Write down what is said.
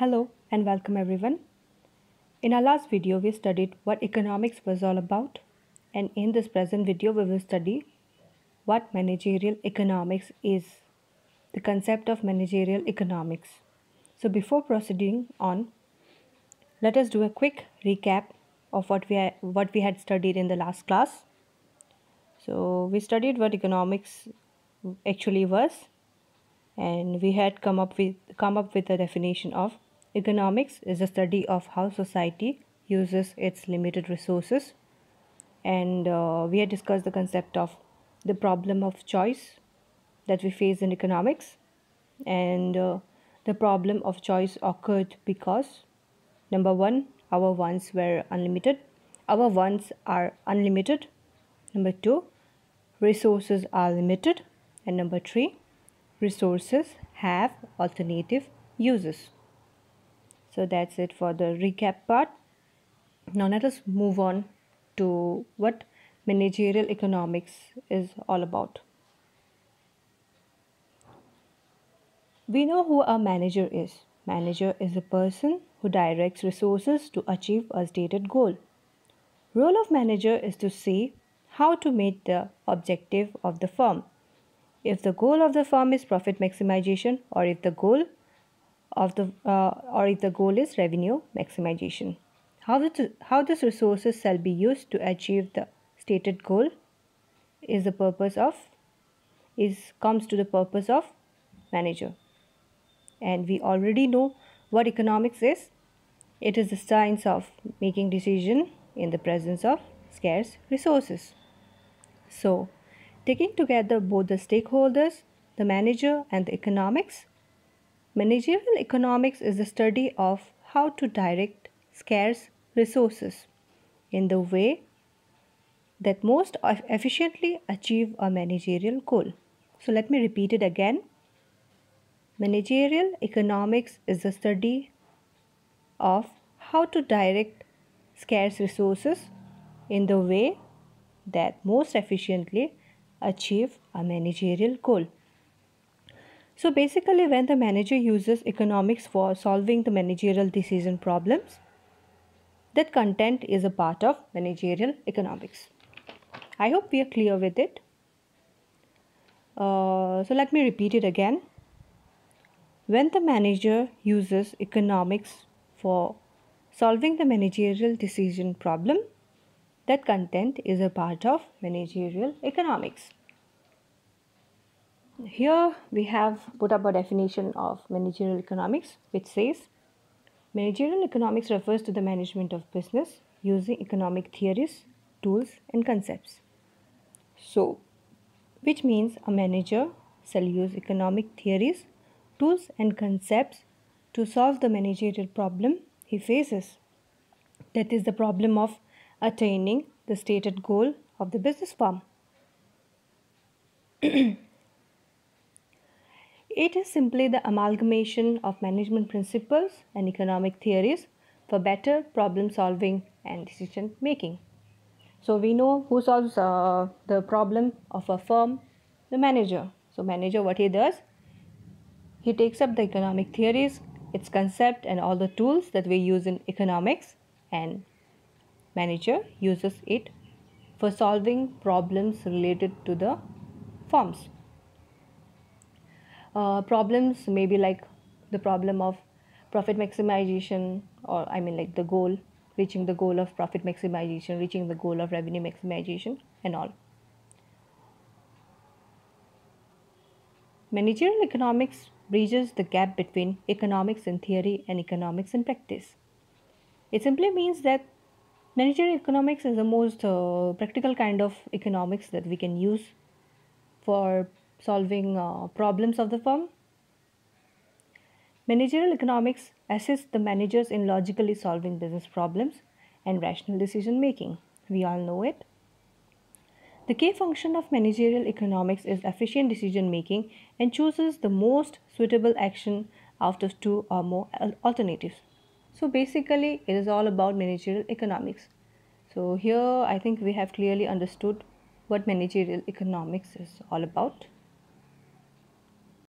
Hello and welcome everyone. In our last video, we studied what economics was all about, and in this present video, we will study what managerial economics is, the concept of managerial economics. So, before proceeding on, let us do a quick recap of what we had studied in the last class. So, we studied what economics actually was, and we had come up with a definition of economics is the study of how society uses its limited resources, and we had discussed the concept of the problem of choice that we face in economics, and the problem of choice occurred because number one, our wants were unlimited, our wants are unlimited. Number two, resources are limited, and number three, resources have alternative uses. So that's it for the recap part. Now let us move on to what managerial economics is all about. We know who a manager is. Manager is a person who directs resources to achieve a stated goal. Role of manager is to see how to meet the objective of the firm. If the goal of the firm is profit maximization, or if the goal is revenue maximization. How these resources shall be used to achieve the stated goal comes to the purpose of manager. And we already know what economics is. It is the science of making decision in the presence of scarce resources. So, taking together both the stakeholders, the manager and the economics, managerial economics is the study of how to direct scarce resources in the way that most efficiently achieve a managerial goal. So let me repeat it again. Managerial economics is the study of how to direct scarce resources in the way that most efficiently achieve a managerial goal. So basically, when the manager uses economics for solving the managerial decision problems, that content is a part of managerial economics. I hope we are clear with it. So let me repeat it again. When the manager uses economics for solving the managerial decision problem, that content is a part of managerial economics. Here we have put up a definition of managerial economics, which says managerial economics refers to the management of business using economic theories, tools and concepts. So, which means a manager shall use economic theories, tools and concepts to solve the managerial problem he faces. That is the problem of attaining the stated goal of the business firm. It is simply the amalgamation of management principles and economic theories for better problem solving and decision making. So we know who solves the problem of a firm, the manager. So manager, what he does, he takes up the economic theories, its concept and all the tools that we use in economics, and manager uses it for solving problems related to the firms. Problems may be like the problem of profit maximization, or like the goal, reaching the goal of profit maximization, reaching the goal of revenue maximization and all. Managerial economics bridges the gap between economics in theory and economics in practice. It simply means that managerial economics is the most practical kind of economics that we can use for solving problems of the firm. Managerial economics assists the managers in logically solving business problems and rational decision making. We all know it. The key function of managerial economics is efficient decision making and chooses the most suitable action out of two or more alternatives. So basically, it is all about managerial economics. So here I think we have clearly understood what managerial economics is all about.